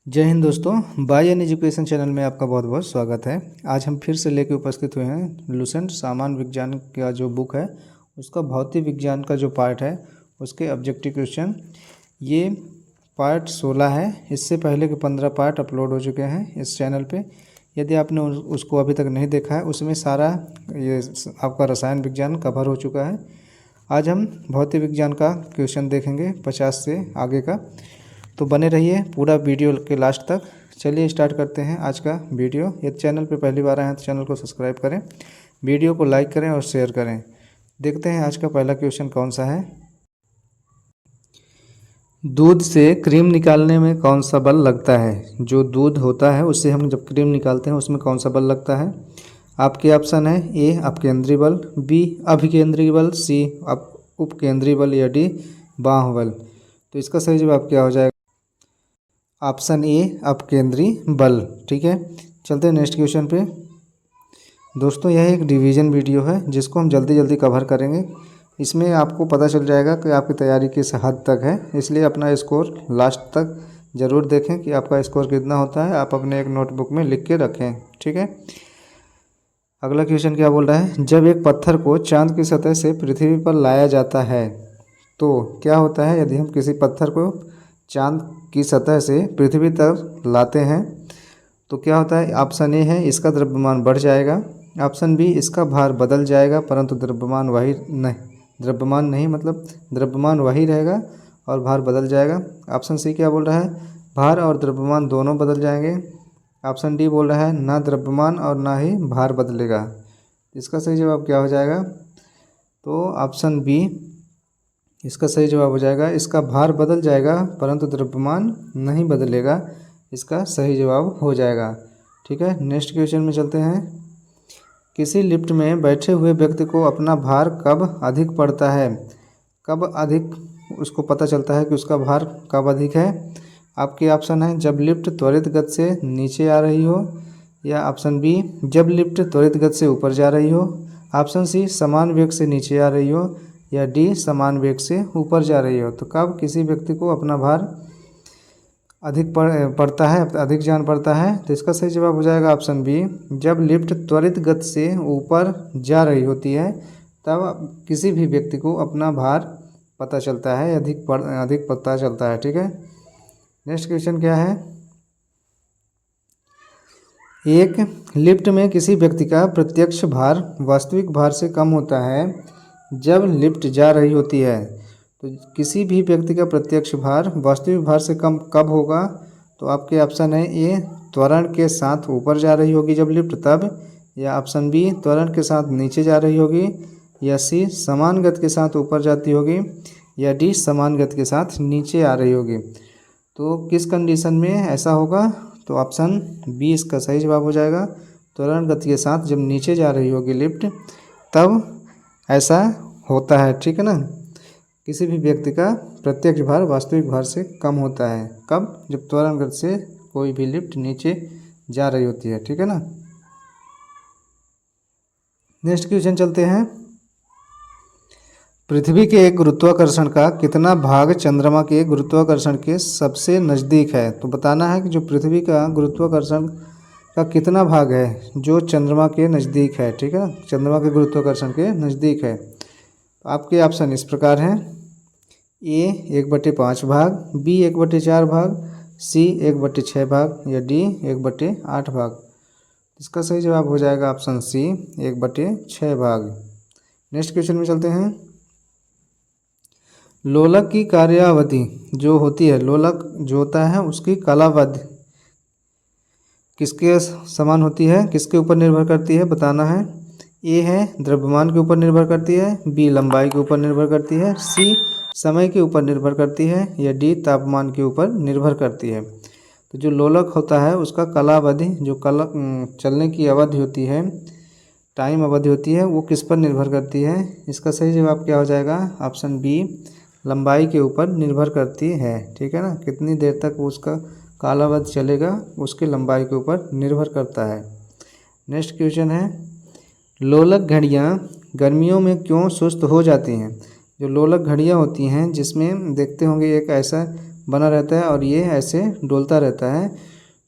जय हिंद दोस्तों, bye an education channel में आपका बहुत बहुत स्वागत है। आज हम फिर से लेकर उपस्थित हुए हैं लुसेंट सामान्य विज्ञान का जो बुक है उसका भौतिक विज्ञान का जो पार्ट है उसके ऑब्जेक्टिव क्वेश्चन। ये पार्ट 16 है। इससे पहले के 15 पार्ट अपलोड हो चुके हैं इस चैनल पे। यदि आपने उसको अभी तक नहीं देखा है, उसमें सारा ये आपका रसायन विज्ञान कवर हो चुका है। आज हम भौतिक विज्ञान का क्वेश्चन देखेंगे 50 से आगे का, तो बने रहिए पूरा वीडियो के लास्ट तक। चलिए स्टार्ट करते हैं आज का वीडियो। यदि चैनल पे पहली बार आए हैं तो चैनल को सब्सक्राइब करें, वीडियो को लाइक करें और शेयर करें। देखते हैं आज का पहला क्वेश्चन कौन सा है। दूध से क्रीम निकालने में कौन सा बल लगता है। जो दूध होता है उससे हम जब क्रीम निकालते हैं उसमें कौन सा बल लगता है। आपके ऑप्शन है ए अपकेंद्री बल, बी अभिकेंद्री बल, सी उपकेंद्री बल या डी बाह्य बल। तो इसका सही जवाब क्या हो जाएगा। ऑप्शन ए अपकेंद्री बल। ठीक है, चलते हैं नेक्स्ट क्वेश्चन पे। दोस्तों यह एक रिवीजन वीडियो है जिसको हम जल्दी जल्दी कवर करेंगे। इसमें आपको पता चल जाएगा कि आपकी तैयारी किस हद तक है, इसलिए अपना स्कोर लास्ट तक ज़रूर देखें कि आपका स्कोर कितना होता है। आप अपने एक नोटबुक में लिख के रखें। ठीक है, अगला क्वेश्चन क्या बोल रहा है। जब एक पत्थर को चांद की सतह से पृथ्वी पर लाया जाता है तो क्या होता है। यदि हम किसी पत्थर को चांद की सतह से पृथ्वी तक लाते हैं तो क्या होता है। ऑप्शन ए है इसका द्रव्यमान बढ़ जाएगा, ऑप्शन बी इसका भार बदल जाएगा परंतु द्रव्यमान नहीं मतलब द्रव्यमान वही रहेगा और भार बदल जाएगा। ऑप्शन सी क्या बोल रहा है, भार और द्रव्यमान दोनों बदल जाएंगे। ऑप्शन डी बोल रहा है ना द्रव्यमान और ना ही भार बदलेगा। इसका सही जवाब क्या हो जाएगा। तो ऑप्शन बी इसका सही जवाब हो जाएगा। इसका भार बदल जाएगा परंतु द्रव्यमान नहीं बदलेगा, इसका सही जवाब हो जाएगा। ठीक है, नेक्स्ट क्वेश्चन में चलते हैं। किसी लिफ्ट में बैठे हुए व्यक्ति को अपना भार कब अधिक पड़ता है। कब अधिक उसको पता चलता है कि उसका भार कब अधिक है। आपके ऑप्शन है जब लिफ्ट त्वरित गति से नीचे आ रही हो, या ऑप्शन बी जब लिफ्ट त्वरित गति से ऊपर जा रही हो, ऑप्शन सी समान वेग से नीचे आ रही हो, या डी समान वेग से ऊपर जा रही हो। तो कब किसी व्यक्ति को अपना भार अधिक पड़ता है, अधिक जान पड़ता है। तो इसका सही जवाब हो जाएगा ऑप्शन बी जब लिफ्ट त्वरित गति से ऊपर जा रही होती है तब किसी भी व्यक्ति को अपना भार पता चलता है, अधिक पता चलता है। ठीक है, नेक्स्ट क्वेश्चन क्या है। एक लिफ्ट में किसी व्यक्ति का प्रत्यक्ष भार वास्तविक भार से कम होता है जब लिफ्ट जा रही होती है। तो किसी भी व्यक्ति का प्रत्यक्ष भार वास्तविक भार से कम कब होगा। तो आपके ऑप्शन है ए त्वरण के साथ ऊपर जा रही होगी जब लिफ्ट तब, या ऑप्शन बी त्वरण के साथ नीचे जा रही होगी, या सी समान गति के साथ ऊपर जाती होगी, या डी समान गति के साथ नीचे आ रही होगी। तो किस कंडीशन में ऐसा होगा। तो ऑप्शन बी इसका सही जवाब हो जाएगा। त्वरण गति के साथ जब नीचे जा रही होगी लिफ्ट तब ऐसा होता है। ठीक है ना, किसी भी व्यक्ति का प्रत्यक्ष भार वास्तविक भार से कम होता है कब, जब त्वरण गति से कोई भी लिफ्ट नीचे जा रही होती है। ठीक है ना, नेक्स्ट क्वेश्चन चलते हैं। पृथ्वी के एक गुरुत्वाकर्षण का कितना भाग चंद्रमा के गुरुत्वाकर्षण के सबसे नज़दीक है। तो बताना है कि जो पृथ्वी का गुरुत्वाकर्षण का कितना भाग है जो चंद्रमा के नज़दीक है। ठीक है, चंद्रमा के गुरुत्वाकर्षण के नज़दीक है। आपके ऑप्शन इस प्रकार हैं। ए 1/5 भाग, बी 1/4 भाग, सी 1/6 भाग, या डी 1/8 भाग। इसका सही जवाब हो जाएगा ऑप्शन सी 1/6 भाग। नेक्स्ट क्वेश्चन में चलते हैं। लोलक की कार्यावधि जो होती है, लोलक जो होता है उसकी कालावधि किसके समान होती है, किसके ऊपर निर्भर करती है बताना है। ए है द्रव्यमान के ऊपर निर्भर करती है, बी लंबाई के ऊपर निर्भर करती है, सी समय के ऊपर निर्भर करती है, या डी तापमान के ऊपर निर्भर करती है। तो जो लोलक होता है उसका कालावधि जो चलने की अवधि होती है, टाइम अवधि होती है, वो किस पर निर्भर करती है। इसका सही जवाब क्या हो जाएगा। ऑप्शन बी लंबाई के ऊपर निर्भर करती है। ठीक है ना, कितनी देर तक उसका कालावधि चलेगा उसकी लंबाई के ऊपर निर्भर करता है। नेक्स्ट क्वेश्चन है। लोलक घड़ियाँ गर्मियों में क्यों सुस्त हो जाती हैं। जो लोलक घड़ियाँ होती हैं जिसमें देखते होंगे एक ऐसा बना रहता है और ये ऐसे डोलता रहता है,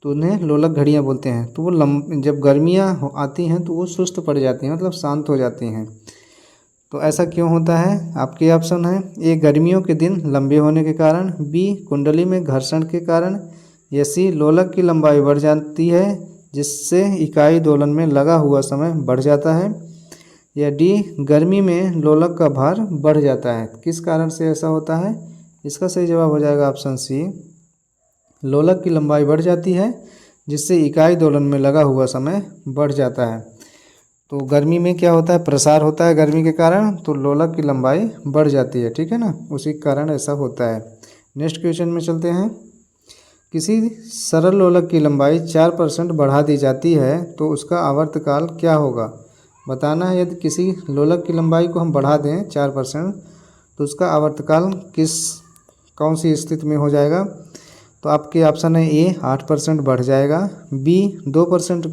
तो उन्हें लोलक घड़ियाँ बोलते हैं। तो वो जब गर्मियाँ आती हैं तो वो सुस्त पड़ जाती हैं, मतलब शांत हो जाती हैं। तो ऐसा क्यों होता है? आपके ऑप्शन है ए गर्मियों के दिन लंबे होने के कारण, बी कुंडली में घर्षण के कारण, या सी लोलक की लंबाई बढ़ जाती है जिससे इकाई दोलन में लगा हुआ समय बढ़ जाता है, या डी गर्मी में लोलक का भार बढ़ जाता है। किस कारण से ऐसा होता है? इसका सही जवाब हो जाएगा ऑप्शन सी, लोलक की लंबाई बढ़ जाती है जिससे इकाई दोलन में लगा हुआ समय बढ़ जाता है। तो गर्मी में क्या होता है? प्रसार होता है गर्मी के कारण, तो लोलक की लंबाई बढ़ जाती है, ठीक है ना, उसी के कारण ऐसा होता है। नेक्स्ट क्वेश्चन में चलते हैं। किसी सरल लोलक की लंबाई 4% बढ़ा दी जाती है तो उसका आवर्तकाल क्या होगा? बताना है यदि किसी लोलक की लंबाई को हम बढ़ा दें 4% तो उसका आवर्तकाल कौन सी स्थिति में हो जाएगा? तो आपके ऑप्शन है ए 8% बढ़ जाएगा, बी 2%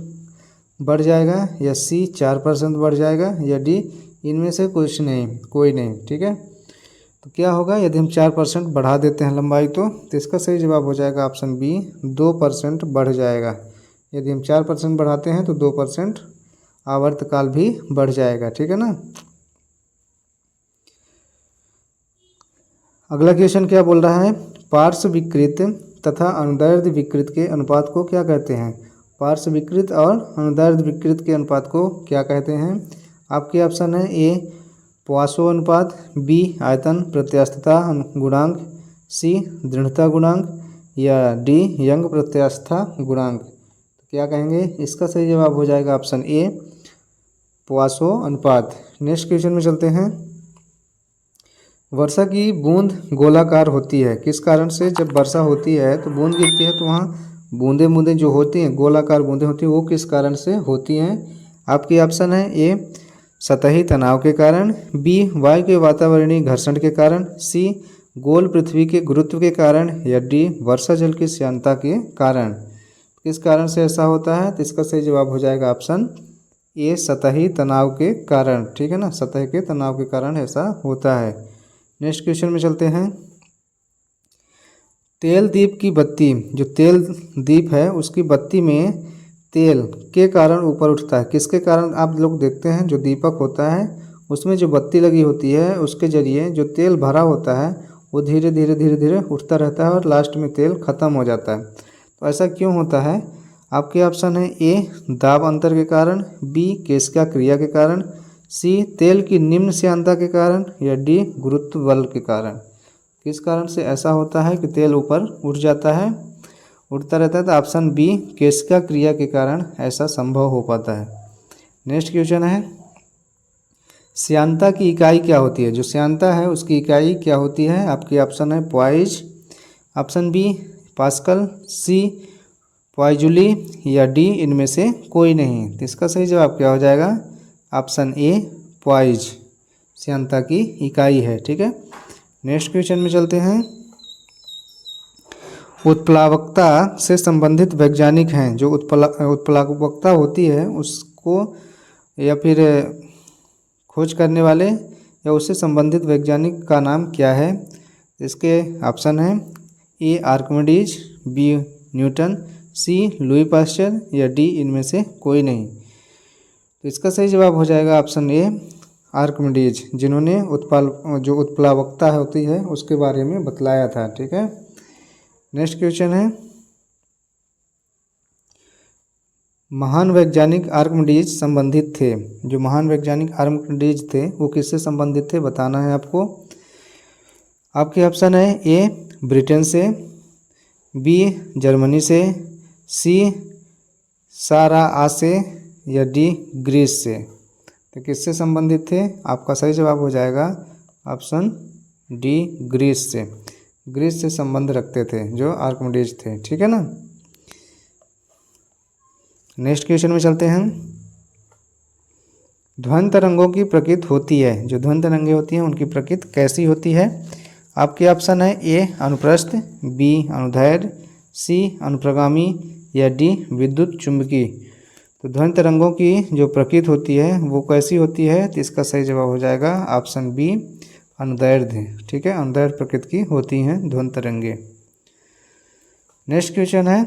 बढ़ जाएगा, या सी 4% बढ़ जाएगा, या डी इनमें से कोई नहीं, ठीक है। तो क्या होगा यदि हम 4% बढ़ा देते हैं लंबाई तो इसका सही जवाब हो जाएगा ऑप्शन बी 2% बढ़ जाएगा। यदि हम 4% बढ़ाते हैं तो 2% आवर्तकाल भी बढ़ जाएगा, ठीक है ना। अगला क्वेश्चन क्या बोल रहा है? पार्श्व विकृत तथा अनुदैर्ध्य विकृत के अनुपात को क्या कहते हैं? पार्श्व विकृत और अनुदैर्ध्य विकृत के अनुपात को क्या कहते हैं? आपके ऑप्शन है ए पोआसो अनुपात, बी आयतन प्रत्यास्थता गुणांक, सी दृढ़ता गुणांक, या डी यंग प्रत्यास्थता गुणांक। तो क्या कहेंगे? इसका सही जवाब हो जाएगा ऑप्शन ए पोआसो अनुपात। नेक्स्ट क्वेश्चन में चलते हैं। वर्षा की बूंद गोलाकार होती है किस कारण से? जब वर्षा होती है तो बूंद गिरती है तो वहाँ बूंदें बूंदें जो होती हैं गोलाकार बूंदें होती हैं वो किस कारण से होती हैं? आपकी ऑप्शन है ए सतही तनाव के कारण, बी वायु के वातावरणीय घर्षण के कारण, सी गोल पृथ्वी के गुरुत्व के कारण, या डी वर्षा जल की श्यानता के कारण। किस कारण से ऐसा होता है? तो इसका सही जवाब हो जाएगा ऑप्शन ए सतही तनाव के कारण, ठीक है ना, सतह के तनाव के कारण ऐसा होता है। नेक्स्ट क्वेश्चन में चलते हैं। तेल दीप की बत्ती, जो तेल दीप है उसकी बत्ती में तेल के कारण ऊपर उठता है, किसके कारण? आप लोग देखते हैं जो दीपक होता है उसमें जो बत्ती लगी होती है उसके जरिए जो तेल भरा होता है वो धीरे धीरे धीरे धीरे उठता रहता है और लास्ट में तेल खत्म हो जाता है। तो ऐसा क्यों होता है? आपके ऑप्शन है ए दाब अंतर के कारण, बी केशिका क्रिया के कारण, सी तेल की निम्न श्यानता के कारण, या डी गुरुत्व बल के कारण। किस कारण से ऐसा होता है कि तेल ऊपर उठ जाता है, उठता रहता है? तो ऑप्शन बी केशिका क्रिया के कारण ऐसा संभव हो पाता है। नेक्स्ट क्वेश्चन है। श्यानता की इकाई क्या होती है? जो श्यानता है उसकी इकाई क्या होती है? आपकी ऑप्शन है पॉइज, ऑप्शन बी पास्कल, सी पॉइजूली, या डी इनमें से कोई नहीं। तो इसका सही जवाब क्या हो जाएगा? ऑप्शन ए पॉइज श्यानता की इकाई है, ठीक है। नेक्स्ट क्वेश्चन में चलते हैं। उत्प्लावकता से संबंधित वैज्ञानिक हैं, जो उत्प्लावकता होती है उसको या फिर खोज करने वाले या उससे संबंधित वैज्ञानिक का नाम क्या है? इसके ऑप्शन हैं ए आर्किमिडीज, बी न्यूटन, सी लुई पास्चर, या डी इनमें से कोई नहीं। तो इसका सही जवाब हो जाएगा ऑप्शन ए आर्किमिडीज, जिन्होंने जो उत्प्लावकता होती है उसके बारे में बतलाया था, ठीक है। नेक्स्ट क्वेश्चन है। महान वैज्ञानिक आर्किमिडीज संबंधित थे, जो महान वैज्ञानिक आर्किमिडीज थे वो किससे संबंधित थे बताना है आपको। आपके ऑप्शन है ए ब्रिटेन से, बी जर्मनी से, सी सारा से, या डी ग्रीस से। तो किससे संबंधित थे? आपका सही जवाब हो जाएगा ऑप्शन डी ग्रीस से। ग्रीस से संबंध रखते थे जो आर्किमिडीज थे, ठीक है ना। नेक्स्ट क्वेश्चन में चलते हैं। ध्वनि तरंगों की प्रकृति होती है, जो ध्वनि तरंगें होती हैं उनकी प्रकृति कैसी होती है? आपके ऑप्शन है ए अनुप्रस्थ, बी अनुदैर्ध्य, सी अनुप्रगामी, या डी विद्युत चुंबकी। तो ध्वनि तरंगों की जो प्रकृति होती है वो कैसी होती है? तो इसका सही जवाब हो जाएगा ऑप्शन बी अनुदैर्ध्य, ठीक है। अनुदैर्ध्य प्रकृति की होती हैं ध्वनि तरंगे। नेक्स्ट क्वेश्चन है,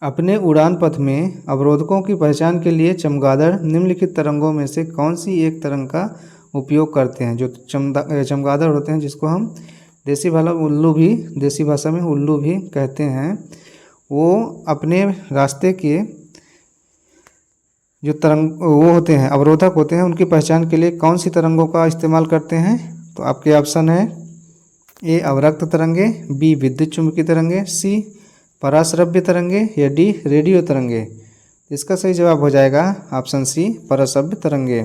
अपने उड़ान पथ में अवरोधकों की पहचान के लिए चमगादड़ निम्नलिखित तरंगों में से कौन सी एक तरंग का उपयोग करते हैं। जो चमगादड़ होते हैं, जिसको हम देसी भाषा में उल्लू भी कहते हैं, वो अपने रास्ते के जो तरंग वो होते हैं, अवरोधक होते हैं, उनकी पहचान के लिए कौन सी तरंगों का इस्तेमाल करते हैं। तो आपके ऑप्शन है ए अवरक्त तरंगे, बी विद्युत चुम्बकीय तरंगे, सी पराश्रव्य तरंगे या डी रेडियो तरंगे। इसका सही जवाब हो जाएगा ऑप्शन सी पराश्रव्य तरंगे।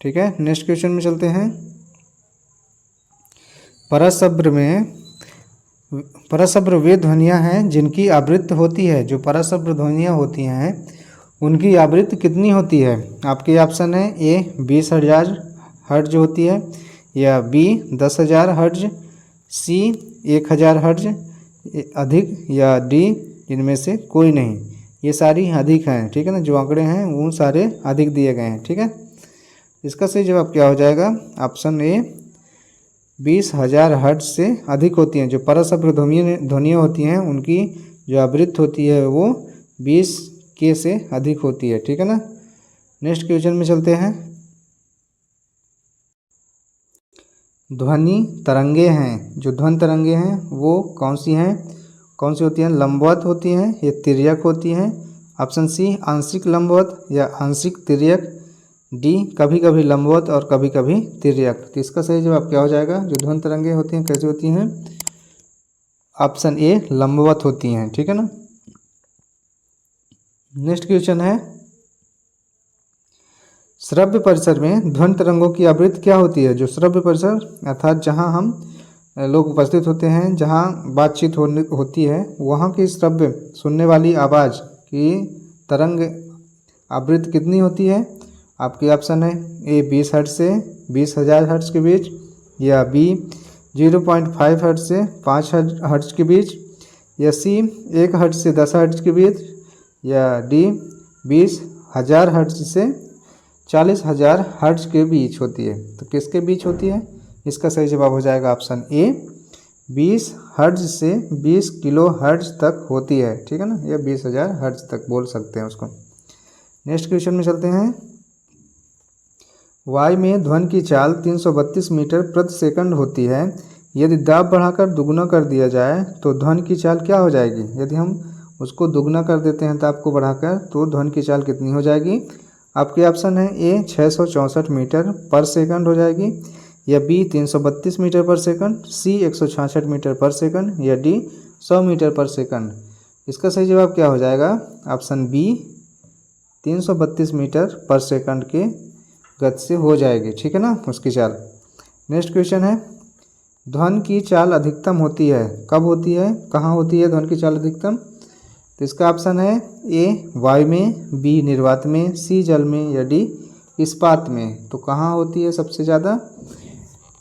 ठीक है, नेक्स्ट क्वेश्चन में चलते हैं। पराश्रव्य वे ध्वनियाँ हैं जिनकी आवृत्ति होती है। जो पराश्रव्य ध्वनियाँ होती हैं उनकी आवृत्ति कितनी होती है। आपके ऑप्शन है ए 20,000 हर्ट्ज होती है, या बी 10,000 हर्ट्ज, सी 1,000 हर्ट्ज अधिक, या डी इनमें से कोई नहीं। ये सारी अधिक हैं। ठीक है ना, जो आंकड़े हैं वो सारे अधिक दिए गए हैं। ठीक है, इसका सही जवाब क्या हो जाएगा, ऑप्शन ए 20,000 हर्ट्ज से अधिक होती हैं। जो पराश्रव्य ध्वनियाँ होती हैं उनकी जो आवृत्ति होती है वो 20 के से अधिक होती है। ठीक है ना, नेक्स्ट क्वेश्चन में चलते हैं। ध्वनि तरंगे हैं, जो ध्वनि तरंगे हैं वो कौन सी होती हैं। लंबवत होती हैं या तिर्यक होती हैं। ऑप्शन सी आंशिक लंबवत या आंशिक तिर्यक, डी कभी कभी लंबवत और कभी कभी तिर्यक। तो इसका सही जवाब क्या हो जाएगा। जो ध्वनि तरंगे होती हैं कैसी होती हैं, ऑप्शन ए लंबवत होती हैं। ठीक है ना, नेक्स्ट क्वेश्चन है, श्रव्य परिसर में ध्वनि तरंगों की आवृत्ति क्या होती है। जो श्रव्य परिसर अर्थात जहां हम लोग उपस्थित होते हैं, जहां बातचीत होती है, वहां की श्रव्य सुनने वाली आवाज़ की तरंग आवृत्ति कितनी होती है। आपके ऑप्शन है ए 20 हर्ट्ज से 20,000 हर्ट्ज के बीच, या बी 0.5 हर्ट्ज से 5 हर्ट्ज के बीच, या सी 1 हर्ट्ज से 10 हर्ट्ज के बीच, या डी 20,000 हर्ट्ज से 40,000 हर्ट्ज के बीच होती है। तो किसके बीच होती है, इसका सही जवाब हो जाएगा ऑप्शन ए 20 हर्ट्ज से 20 किलो हर्ट्ज तक होती है। ठीक है ना, या 20,000 हर्ट्ज तक बोल सकते हैं उसको। नेक्स्ट क्वेश्चन में चलते हैं। वायु में ध्वनि की चाल 332 मीटर प्रति सेकंड होती है। यदि दाब बढ़ाकर दुगुना कर दिया जाए तो ध्वनि की चाल क्या हो जाएगी। यदि हम उसको दुगना कर देते हैं ताप को बढ़ाकर, तो ध्वनि की चाल कितनी हो जाएगी। आपके ऑप्शन है ए 664 मीटर पर सेकंड हो जाएगी, या बी 332 मीटर पर सेकंड, सी 166 मीटर पर सेकंड, या डी 100 मीटर पर सेकंड। इसका सही जवाब क्या हो जाएगा, ऑप्शन बी 332 मीटर पर सेकंड के गति से हो जाएगी। ठीक है ना, उसकी चाल। नेक्स्ट क्वेश्चन है, ध्वनि की चाल अधिकतम होती है, कब होती है, कहाँ होती है ध्वनि की चाल अधिकतम। तो इसका ऑप्शन है ए वायु में, बी निर्वात में, सी जल में, या डी इस्पात में। तो कहाँ होती है सबसे ज़्यादा,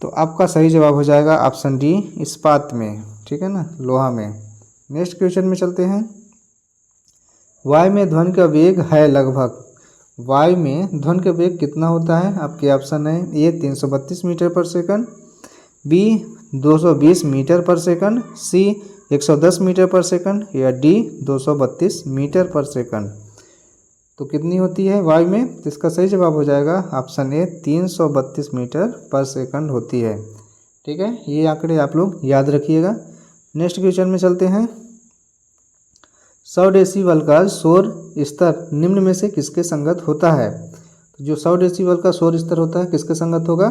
तो आपका सही जवाब हो जाएगा ऑप्शन डी इस्पात में। ठीक है ना, लोहा में। नेक्स्ट क्वेश्चन में चलते हैं। वायु में ध्वनि का वेग है लगभग, वायु में ध्वनि का वेग कितना होता है। आपके ऑप्शन है ए 332 मीटर पर सेकंड, बी 220 मीटर पर सेकंड, सी 110 मीटर पर सेकंड, या डी 232 मीटर पर सेकंड। तो कितनी होती है वायु में, तो इसका सही जवाब हो जाएगा ऑप्शन ए 332 मीटर पर सेकंड होती है। ठीक है, ये आंकड़े आप लोग याद रखिएगा। नेक्स्ट क्वेश्चन में चलते हैं। 100 डेसीबल का शोर स्तर निम्न में से किसके संगत होता है। तो जो 100 डेसीबल का शोर स्तर होता है किसके संगत होगा।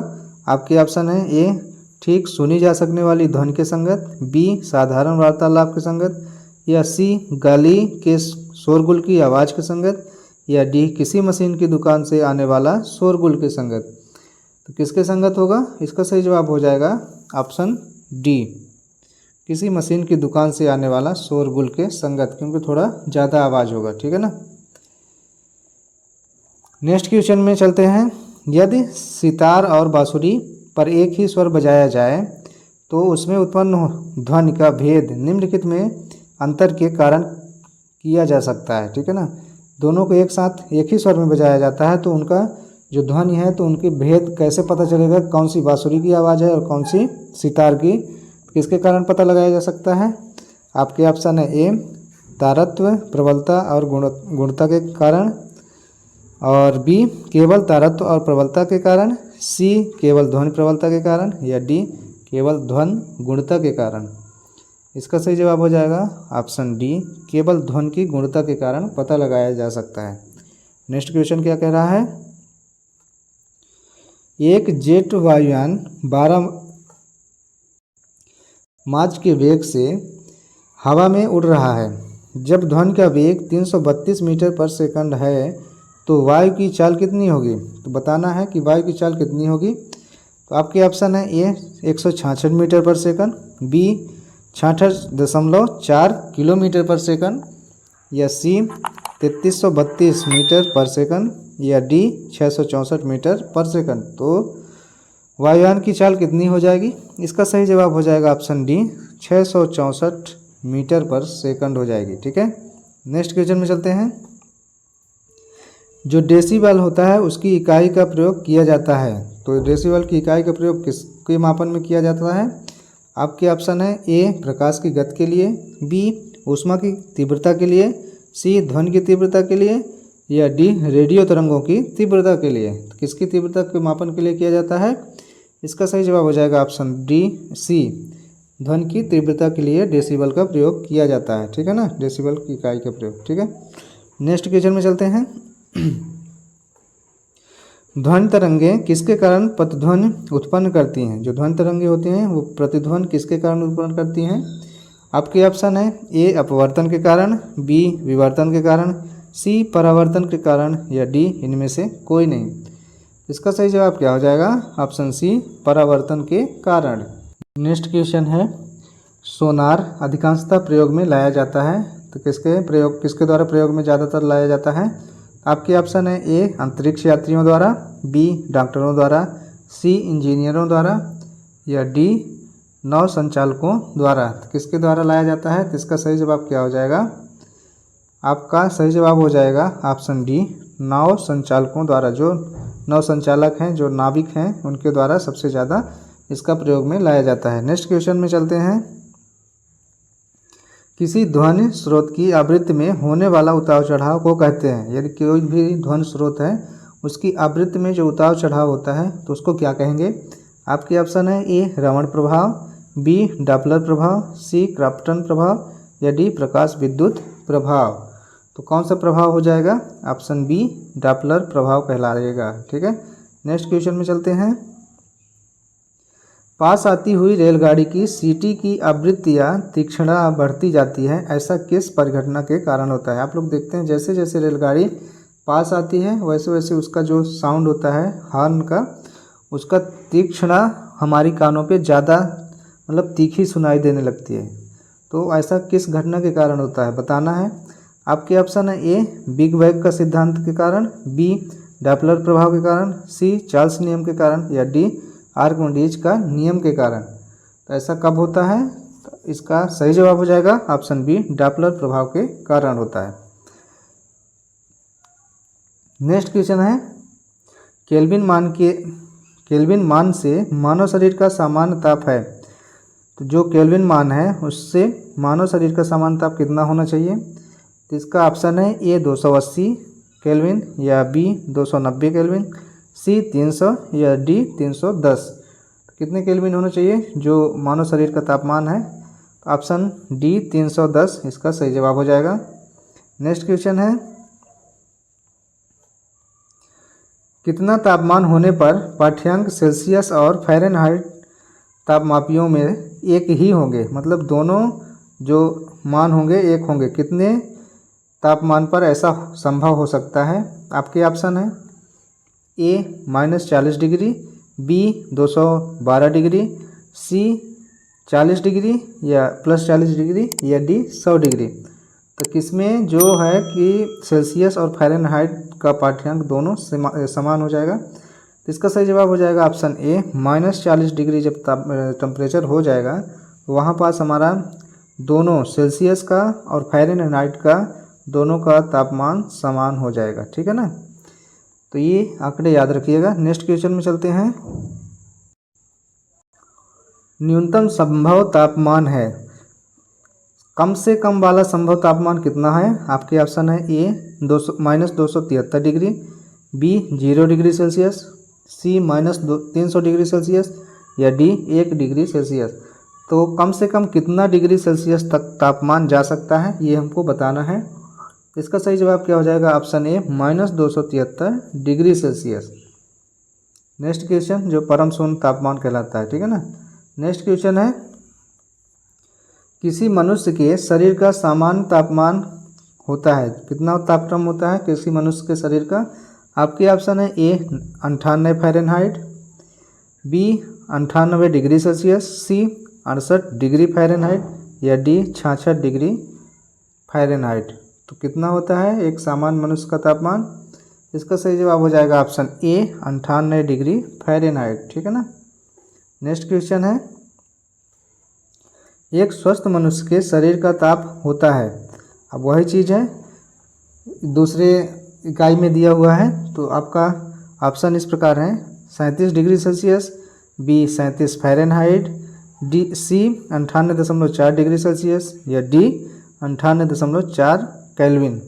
आपके ऑप्शन है ए ठीक सुनी जा सकने वाली ध्वनि के संगत, बी साधारण वार्तालाप के संगत, या सी गाली के शोरगुल की आवाज़ के संगत, या डी किसी मशीन की दुकान से आने वाला शोरगुल के संगत। तो किसके संगत होगा, इसका सही जवाब हो जाएगा ऑप्शन डी किसी मशीन की दुकान से आने वाला शोरगुल के संगत, क्योंकि थोड़ा ज़्यादा आवाज़ होगा। ठीक है ना, नेक्स्ट क्वेश्चन में चलते हैं। यदि सितार और बांसुरी पर एक ही स्वर बजाया जाए तो उसमें उत्पन्न ध्वनि का भेद निम्नलिखित में अंतर के कारण किया जा सकता है। ठीक है ना, दोनों को एक साथ एक ही स्वर में बजाया जाता है तो उनका जो ध्वनि है तो उनकी भेद कैसे पता चलेगा, कौन सी बांसुरी की आवाज़ है और कौन सी सितार की, किसके कारण पता लगाया जा सकता है। आपके ऑप्शन है ए तारत्व प्रबलता और गुणता के कारण, और बी केवल तारत्व और प्रबलता के कारण, सी केवल ध्वनि प्रबलता के कारण, या डी केवल ध्वनि गुणता के कारण। इसका सही जवाब हो जाएगा ऑप्शन डी, केवल ध्वनि की गुणता के कारण पता लगाया जा सकता है। नेक्स्ट क्वेश्चन क्या कह रहा है, एक जेट वायुयान 12 मार्च के वेग से हवा में उड़ रहा है। जब ध्वनि का वेग 332 मीटर पर सेकंड है तो वायु की चाल कितनी होगी। तो बताना है कि वायु की चाल कितनी होगी। तो आपके ऑप्शन है ए 166 मीटर पर सेकंड, बी 66.4 किलोमीटर पर सेकंड, या सी 3332 मीटर पर सेकंड, या डी 664 मीटर पर सेकंड। तो वायुयान की चाल कितनी हो जाएगी। इसका सही जवाब हो जाएगा ऑप्शन डी 664 मीटर पर सेकंड हो जाएगी। ठीक है, नेक्स्ट क्वेश्चन में चलते हैं। जो डेसिबल होता है उसकी इकाई का प्रयोग किया जाता है। तो डेसिबल की इकाई का प्रयोग किसके मापन में किया जाता है। आपके ऑप्शन है ए प्रकाश की गति के लिए, बी ऊष्मा की तीव्रता के लिए, सी ध्वनि की तीव्रता के लिए, या डी रेडियो तरंगों की तीव्रता के लिए। तो किसकी तीव्रता के मापन के लिए किया जाता है। इसका सही जवाब हो जाएगा ऑप्शन डी सी, ध्वनि की तीव्रता के लिए डेसिबल का प्रयोग किया जाता है। ठीक है ना, डेसिबल की इकाई का प्रयोग। ठीक है, नेक्स्ट क्वेश्चन में चलते हैं। ध्वनि तरंगें किसके कारण प्रतिध्वनि उत्पन्न करती हैं। जो ध्वनि तरंगें होती हैं वो प्रतिध्वनि किसके कारण उत्पन्न करती हैं। आपके ऑप्शन है ए अपवर्तन के कारण, बी विवर्तन के कारण, सी परावर्तन के कारण, या डी इनमें से कोई नहीं। इसका सही जवाब क्या हो जाएगा ऑप्शन सी परावर्तन के कारण। नेक्स्ट क्वेश्चन है, सोनार अधिकांशतः प्रयोग में लाया जाता है। तो किसके द्वारा प्रयोग में ज़्यादातर लाया जाता है। आपके ऑप्शन है ए अंतरिक्ष यात्रियों द्वारा, बी डॉक्टरों द्वारा, सी इंजीनियरों द्वारा, या डी नौ संचालकों द्वारा। तो किसके द्वारा लाया जाता है। तो इसका सही जवाब क्या हो जाएगा। आपका सही जवाब हो जाएगा ऑप्शन डी नौ संचालकों द्वारा। जो नौ संचालक हैं, जो नाविक हैं, उनके द्वारा सबसे ज़्यादा इसका प्रयोग में लाया जाता है। नेक्स्ट क्वेश्चन में चलते हैं। किसी ध्वनि स्रोत की आवृत्ति में होने वाला उतार चढ़ाव को कहते हैं। यदि कोई भी ध्वनि स्रोत है उसकी आवृत्ति में जो उतार चढ़ाव होता है तो उसको क्या कहेंगे। आपके ऑप्शन है ए रमण प्रभाव, बी डॉपलर प्रभाव, सी क्राफ्टन प्रभाव, या डी प्रकाश विद्युत प्रभाव। तो कौन सा प्रभाव हो जाएगा ऑप्शन बी डॉपलर प्रभाव कहलाएगा। ठीक है, नेक्स्ट क्वेश्चन में चलते हैं। पास आती हुई रेलगाड़ी की सीटी की आवृत्तियाँ तीक्ष्णता बढ़ती जाती है, ऐसा किस परिघटना के कारण होता है। आप लोग देखते हैं जैसे जैसे रेलगाड़ी पास आती है वैसे वैसे उसका जो साउंड होता है हॉर्न का, उसका तीक्ष्णता हमारी कानों पे ज़्यादा मतलब तीखी सुनाई देने लगती है। तो ऐसा किस घटना के कारण होता है बताना है। आपके ऑप्शन है ए बिग बैंग का सिद्धांत के कारण, बी डॉपलर प्रभाव के कारण, सी चार्ल्स नियम के कारण, या डी आर्किमिडीज का नियम के कारण। तो ऐसा कब होता है। तो इसका सही जवाब हो जाएगा ऑप्शन बी डॉपलर प्रभाव के कारण होता है। नेक्स्ट क्वेश्चन है, केल्विन मान से मानव शरीर का सामान्य ताप है। तो जो केल्विन मान है उससे मानव शरीर का सामान्य ताप कितना होना चाहिए। तो इसका ऑप्शन है ए 280 केल्विन, या बी 290 केल्विन, सी 300, या डी 310। तो कितने केल्विन होना चाहिए जो मानव शरीर का तापमान है। ऑप्शन डी 310 इसका सही जवाब हो जाएगा। नेक्स्ट क्वेश्चन है, कितना तापमान होने पर पाठ्यांक सेल्सियस और फ़ारेनहाइट तापमापियों में एक ही होंगे। मतलब दोनों जो मान होंगे एक होंगे। कितने तापमान पर ऐसा संभव हो सकता है। आपके ऑप्शन है ए -40 डिग्री, बी 212 डिग्री, सी 40 डिग्री या +40 डिग्री, या डी 100 डिग्री। तो किसमें जो है कि सेल्सियस और फ़ारेनहाइट का पाठ्यांक दोनों समान हो जाएगा। तो इसका सही जवाब हो जाएगा ऑप्शन ए -40 डिग्री। जब टेम्परेचर हो जाएगा वहाँ पास हमारा दोनों सेल्सियस का और फ़ारेनहाइट का दोनों का तापमान समान हो जाएगा। ठीक है ना, तो ये आंकड़े याद रखिएगा। नेक्स्ट क्वेश्चन में चलते हैं। न्यूनतम संभव तापमान है कम से कम वाला संभव तापमान कितना है? आपके ऑप्शन है ए -273 डिग्री, बी 0 डिग्री सेल्सियस, सी -300 डिग्री सेल्सियस या डी 1 डिग्री सेल्सियस। तो कम से कम कितना डिग्री सेल्सियस तक तापमान जा सकता है ये हमको बताना है। इसका सही जवाब क्या हो जाएगा? Option A -273 degree Celsius. Next question जो परम शून्य तापमान कहलाता है, ठीक है ना। नेक्स्ट क्वेश्चन है किसी मनुष्य के शरीर का सामान्य तापमान होता है, कितना तापक्रम होता है किसी मनुष्य के शरीर का? आपके ऑप्शन है ए 98 फ़ारेनहाइट, बी 98 डिग्री सेल्सियस, सी 68 डिग्री फ़ारेनहाइट या डी 66 डिग्री फ़ारेनहाइट। तो कितना होता है एक सामान्य मनुष्य का तापमान? इसका सही जवाब हो जाएगा ऑप्शन ए 98 डिग्री फ़ारेनहाइट, ठीक है ना। नेक्स्ट क्वेश्चन है एक स्वस्थ मनुष्य के शरीर का ताप होता है, अब वही चीज़ है दूसरे इकाई में दिया हुआ है। तो आपका ऑप्शन इस प्रकार है 37 degree Celsius, B 37 Fahrenheit, D C 98.4 degree Celsius या डी 98.4 केल्विन।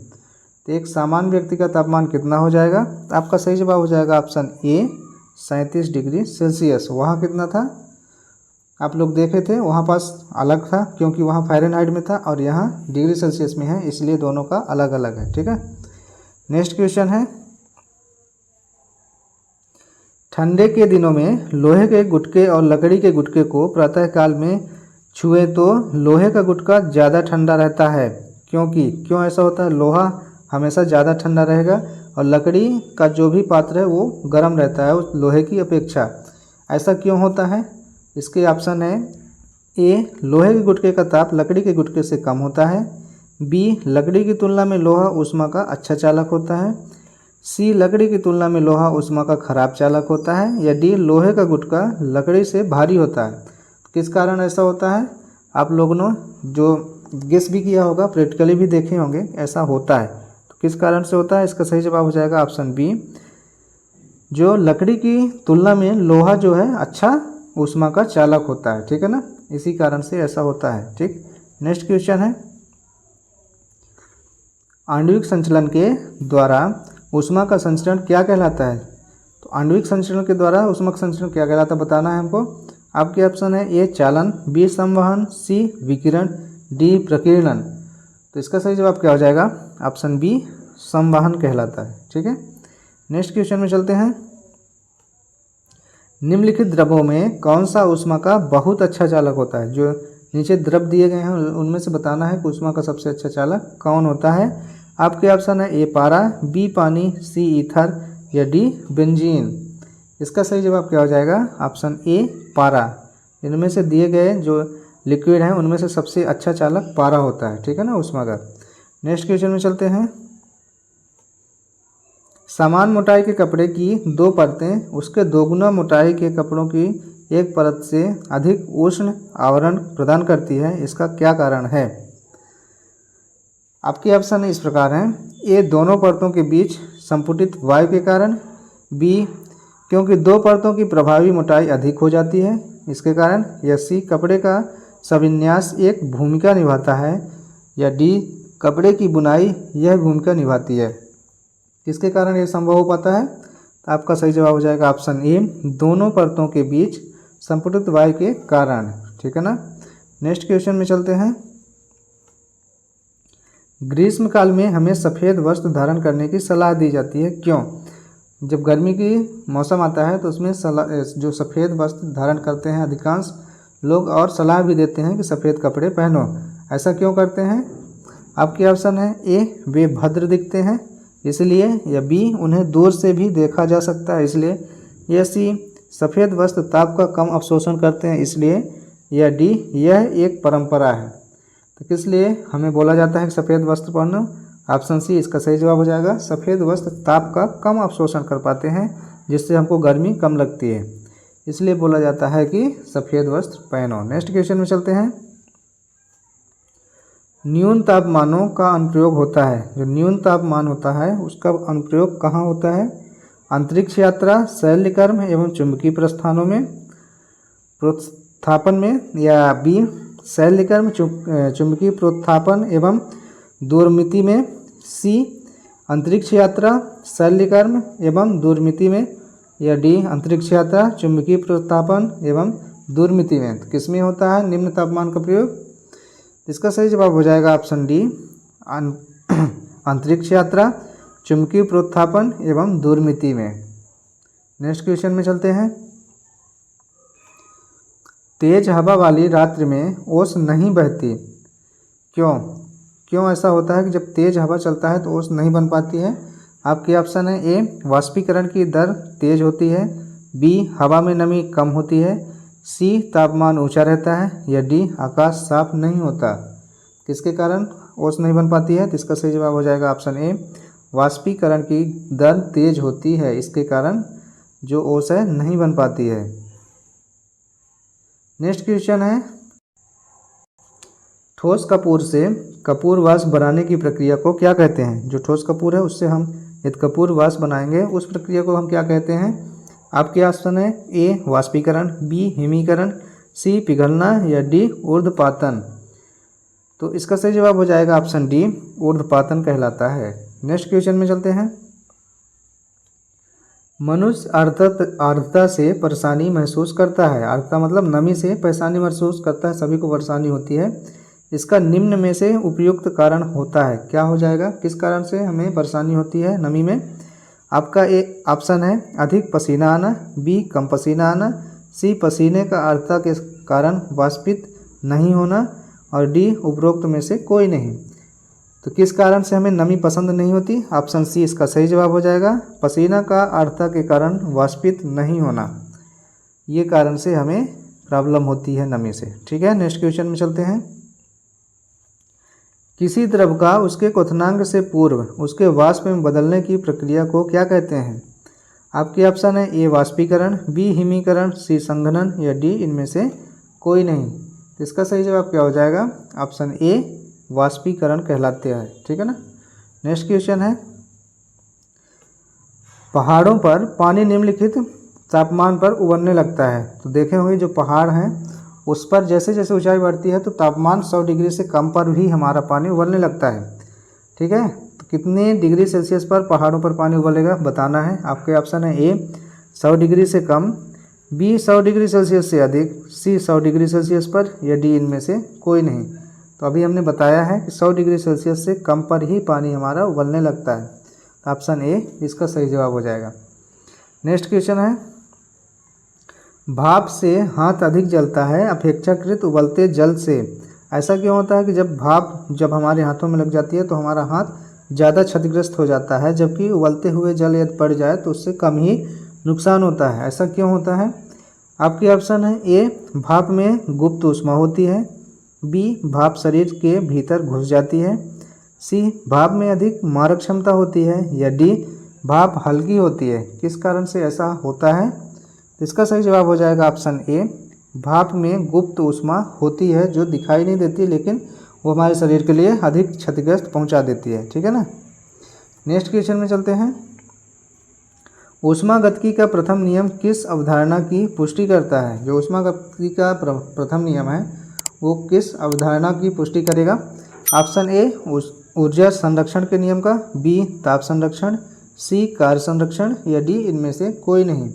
तो एक सामान्य व्यक्ति का तापमान कितना हो जाएगा? तो आपका सही जवाब हो जाएगा ऑप्शन ए 37 डिग्री सेल्सियस। वहाँ कितना था आप लोग देखे थे, वहाँ पास अलग था क्योंकि वहाँ फ़ारेनहाइट में था और यहाँ डिग्री सेल्सियस में है, इसलिए दोनों का अलग अलग है, ठीक है। नेक्स्ट क्वेश्चन है ठंडे के दिनों में लोहे के गुटके और लकड़ी के गुटके को प्रातःकाल में छुए तो लोहे का गुटका ज़्यादा ठंडा रहता है, क्यों ऐसा होता है? लोहा हमेशा ज़्यादा ठंडा रहेगा और लकड़ी का जो भी पात्र है वो गर्म रहता है उस लोहे की अपेक्षा। ऐसा क्यों होता है? इसके ऑप्शन है ए लोहे के गुटके का ताप लकड़ी के गुटके से कम होता है, बी लकड़ी की तुलना में लोहा ऊष्मा का अच्छा चालक होता है, सी लकड़ी की तुलना में लोहा ऊष्मा का खराब चालक होता है या डी लोहे का गुटका लकड़ी से भारी होता है। किस कारण ऐसा होता है? आप लोगों ने जो गेस भी किया होगा, प्रैक्टिकली भी देखे होंगे, ऐसा होता है। तो किस कारण से होता है? इसका सही जवाब हो जाएगा ऑप्शन बी, जो लकड़ी की तुलना में लोहा जो है अच्छा ऊष्मा का चालक होता है, ठीक है ना, इसी कारण से ऐसा होता है, ठीक। नेक्स्ट क्वेश्चन है आणविक संचलन के द्वारा ऊष्मा का संचरण क्या कहलाता है? तो आणविक संचरण के द्वारा ऊष्मा का संचरण क्या कहलाता है बताना है हमको। आपके ऑप्शन है ए चालन, बी संवहन, सी विकिरण, डी प्रकीर्णन। तो इसका सही जवाब क्या हो जाएगा? ऑप्शन बी संवहन कहलाता है, ठीक है। नेक्स्ट क्वेश्चन में चलते हैं निम्नलिखित द्रवों में कौन सा ऊष्मा का बहुत अच्छा चालक होता है? जो नीचे द्रव दिए गए हैं उनमें से बताना है कि ऊष्मा का सबसे अच्छा चालक कौन होता है। आपके ऑप्शन है ए पारा, बी पानी, सी ईथर या डी बेंजीन। इसका सही जवाब क्या हो जाएगा? ऑप्शन ए पारा। इनमें से दिए गए जो लिक्विड हैं उनमें से सबसे अच्छा चालक पारा होता है, ठीक है ना, ऊष्मा का। नेक्स्ट क्वेश्चन में चलते हैं समान मोटाई के कपड़े की दो परतें उसके दोगुना मोटाई के कपड़ों की एक परत से अधिक उष्ण आवरण प्रदान करती है, इसका क्या कारण है? आपके ऑप्शन इस प्रकार हैं ए दोनों परतों के बीच संपुटित वायु के कारण, बी क्योंकि दो परतों की प्रभावी मोटाई अधिक हो जाती है इसके कारण, या सी कपड़े का सविन्यास एक भूमिका निभाता है, या डी कपड़े की बुनाई यह भूमिका निभाती है। किसके कारण ये संभव हो पाता है? तो आपका सही जवाब हो जाएगा ऑप्शन ए दोनों परतों के बीच संपुटित वायु के कारण, ठीक है ना। नेक्स्ट क्वेश्चन में चलते हैं ग्रीष्म काल में हमें सफ़ेद वस्त्र धारण करने की सलाह दी जाती है, क्यों? जब गर्मी की मौसम आता है तो उसमें जो सफ़ेद वस्त्र धारण करते हैं अधिकांश लोग और सलाह भी देते हैं कि सफ़ेद कपड़े पहनो। ऐसा क्यों करते हैं? आपके ऑप्शन है ए वे भद्र दिखते हैं इसलिए, या बी उन्हें दूर से भी देखा जा सकता है इसलिए, या सी सफ़ेद वस्त्र ताप का कम अवशोषण करते हैं इसलिए, या डी यह एक परंपरा है। तो किस लिए हमें बोला जाता है कि सफ़ेद वस्त्र पहनो? ऑप्शन सी इसका सही जवाब हो जाएगा। सफ़ेद वस्त्र ताप का कम अवशोषण कर पाते हैं जिससे हमको गर्मी कम लगती है, इसलिए बोला जाता है कि सफ़ेद वस्त्र पहनो। नेक्स्ट क्वेश्चन में चलते हैं न्यून तापमानों का अनुप्रयोग होता है। जो न्यून तापमान होता है उसका अनुप्रयोग कहाँ होता है? अंतरिक्ष यात्रा, शैलकर्म एवं चुंबकीय प्रस्थानों में, प्रोत्थापन में, या बी शैलकर्म चुंबकीय प्रोत्थापन एवं दूरमिति में। सी अंतरिक्ष यात्रा शैलकर्म एवं दूरमिति में। या डी अंतरिक्ष यात्रा चुंबकीय प्रोत्थापन एवं दूरमिति में। तो किसमें होता है निम्न तापमान का प्रयोग? इसका सही जवाब हो जाएगा ऑप्शन डी अंतरिक्ष यात्रा चुंबकीय प्रोत्थापन एवं दूरमिति में। नेक्स्ट क्वेश्चन में चलते हैं। तेज हवा वाली रात्रि में ओस नहीं बहती, क्यों? क्यों ऐसा होता है कि जब तेज हवा चलता है तो ओस नहीं बन पाती है? आपके ऑप्शन है ए वाष्पीकरण की दर तेज होती है, बी हवा में नमी कम होती है, सी तापमान ऊंचा रहता है, या डी आकाश साफ नहीं होता। किसके कारण ओस नहीं बन पाती है? तो इसका सही जवाब हो जाएगा ऑप्शन ए वाष्पीकरण की दर तेज होती है, इसके कारण जो ओस है नहीं बन पाती है। नेक्स्ट क्वेश्चन है ठोस कपूर से कपूर वाष्प बनाने की प्रक्रिया को क्या कहते हैं? जो ठोस कपूर है उससे हम यदि कपूर वाष्प बनाएंगे उस प्रक्रिया को हम क्या कहते हैं? आपके ऑप्शन है ए वाष्पीकरण, बी हिमीकरण, सी पिघलना, या डी ऊर्ध्वपातन। तो इसका सही जवाब हो जाएगा ऑप्शन डी ऊर्ध्वपातन कहलाता है। नेक्स्ट क्वेश्चन में चलते हैं। मनुष्य आर्द्रता से परेशानी महसूस करता है। आर्द्रता मतलब नमी से परेशानी महसूस करता है, सभी को परेशानी होती है। इसका निम्न में से उपयुक्त कारण होता है, क्या हो जाएगा? किस कारण से हमें परेशानी होती है नमी में? आपका ए ऑप्शन है अधिक पसीना आना, बी कम पसीना आना, सी पसीने का आर्द्रता के कारण वाष्पित नहीं होना, और डी उपरोक्त में से कोई नहीं। तो किस कारण से हमें नमी पसंद नहीं होती? ऑप्शन सी इसका सही जवाब हो जाएगा पसीना का आर्द्रता के कारण वाष्पित नहीं होना, ये कारण से हमें प्रॉब्लम होती है नमी से। ठीक है, नेक्स्ट क्वेश्चन में चलते हैं। किसी द्रव का उसके क्वथनांक से पूर्व उसके वाष्प में बदलने की प्रक्रिया को क्या कहते हैं? आपके ऑप्शन है ए वाष्पीकरण, बी हिमीकरण, सी संघनन, या डी इनमें से कोई नहीं। इसका सही जवाब क्या हो जाएगा? ऑप्शन ए वाष्पीकरण कहलाते हैं। ठीक है ना। नेक्स्ट क्वेश्चन है पहाड़ों पर पानी निम्नलिखित तापमान पर उबलने लगता है। तो देखे होंगे जो पहाड़ हैं उस पर जैसे जैसे ऊंचाई बढ़ती है तो तापमान 100 डिग्री से कम पर भी हमारा पानी उबलने लगता है। ठीक है, तो कितने डिग्री सेल्सियस पर पहाड़ों पर पानी उबलेगा बताना है। आपके ऑप्शन है ए 100 डिग्री से कम, बी 100 डिग्री सेल्सियस से अधिक, सी 100 डिग्री सेल्सियस पर, या डी इनमें से कोई नहीं। तो अभी हमने बताया है कि 100 डिग्री सेल्सियस से कम पर ही पानी हमारा उबलने लगता है। तो ऑप्शन ए इसका सही जवाब हो जाएगा। नेक्स्ट क्वेश्चन है भाप से हाथ अधिक जलता है अपेक्षाकृत उबलते जल से। ऐसा क्यों होता है कि जब भाप जब हमारे हाथों में लग जाती है तो हमारा हाथ ज़्यादा क्षतिग्रस्त हो जाता है, जबकि उबलते हुए जल यदि पड़ जाए तो उससे कम ही नुकसान होता है। ऐसा क्यों होता है? आपके ऑप्शन है ए भाप में गुप्त ऊष्मा होती है, बी भाप शरीर के भीतर घुस जाती है, सी भाप में अधिक मारक क्षमता होती है, या डी भाप हल्की होती है। किस कारण से ऐसा होता है? इसका सही जवाब हो जाएगा ऑप्शन ए भाप में गुप्त ऊष्मा होती है जो दिखाई नहीं देती, लेकिन वो हमारे शरीर के लिए अधिक क्षतिग्रस्त पहुंचा देती है। ठीक है ना। नेक्स्ट क्वेश्चन में चलते हैं। ऊष्मागतिकी का प्रथम नियम किस अवधारणा की पुष्टि करता है? जो ऊष्मागतिकी का प्रथम नियम है वो किस अवधारणा की पुष्टि करेगा? ऑप्शन ए ऊर्जा संरक्षण के नियम का, बी ताप संरक्षण, सी कार्य संरक्षण, या डी इनमें से कोई नहीं।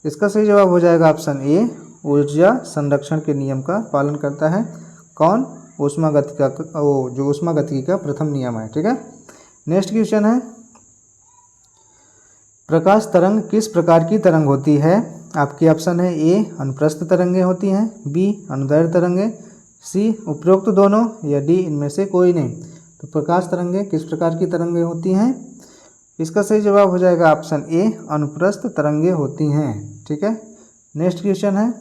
इसका सही जवाब हो जाएगा ऑप्शन ए ऊर्जा संरक्षण के नियम का पालन करता है। कौन? ऊष्मागतिकी का, जो ऊष्मागतिकी का प्रथम नियम है। ठीक है। नेक्स्ट क्वेश्चन है प्रकाश तरंग किस प्रकार की तरंग होती है? आपके ऑप्शन है ए अनुप्रस्थ तरंगें होती हैं, बी अनुदैर्ध्य तरंगें, सी उपरोक्त दोनों, या डी इनमें से कोई नहीं। तो प्रकाश तरंगें किस प्रकार की तरंगें होती हैं? इसका सही जवाब हो जाएगा ऑप्शन ए अनुप्रस्थ तरंगें होती हैं। ठीक है। नेक्स्ट क्वेश्चन है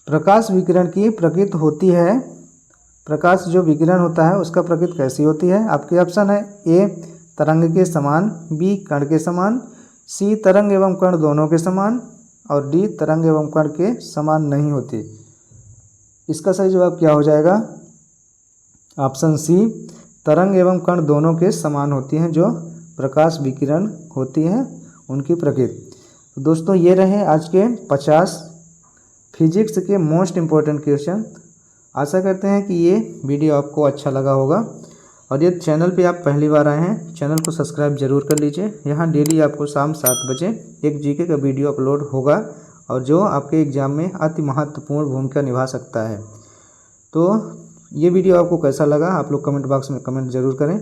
प्रकाश विकिरण की प्रकृति होती है। प्रकाश जो विकिरण होता है उसका प्रकृति कैसी होती है? आपके ऑप्शन है ए तरंग के समान, बी कण के समान, सी तरंग एवं कण दोनों के समान, और डी तरंग एवं कण के समान नहीं होती। इसका सही जवाब क्या हो जाएगा? ऑप्शन सी तरंग एवं कण दोनों के समान होती हैं जो प्रकाश विकिरण होती है उनकी प्रकृति। तो दोस्तों ये रहे आज के 50 फिजिक्स के मोस्ट इम्पोर्टेंट क्वेश्चन। आशा करते हैं कि ये वीडियो आपको अच्छा लगा होगा, और ये चैनल पे आप पहली बार आए हैं, चैनल को सब्सक्राइब जरूर कर लीजिए। यहाँ डेली आपको शाम 7 बजे एक जीके का वीडियो अपलोड होगा, और जो आपके एग्ज़ाम में अति महत्वपूर्ण भूमिका निभा सकता है। तो ये वीडियो आपको कैसा लगा आप लोग कमेंट बॉक्स में कमेंट ज़रूर करें।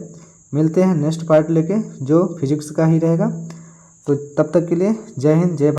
मिलते हैं नेक्स्ट पार्ट लेके जो फिजिक्स का ही रहेगा। तो तब तक के लिए जय हिंद, जय भारत।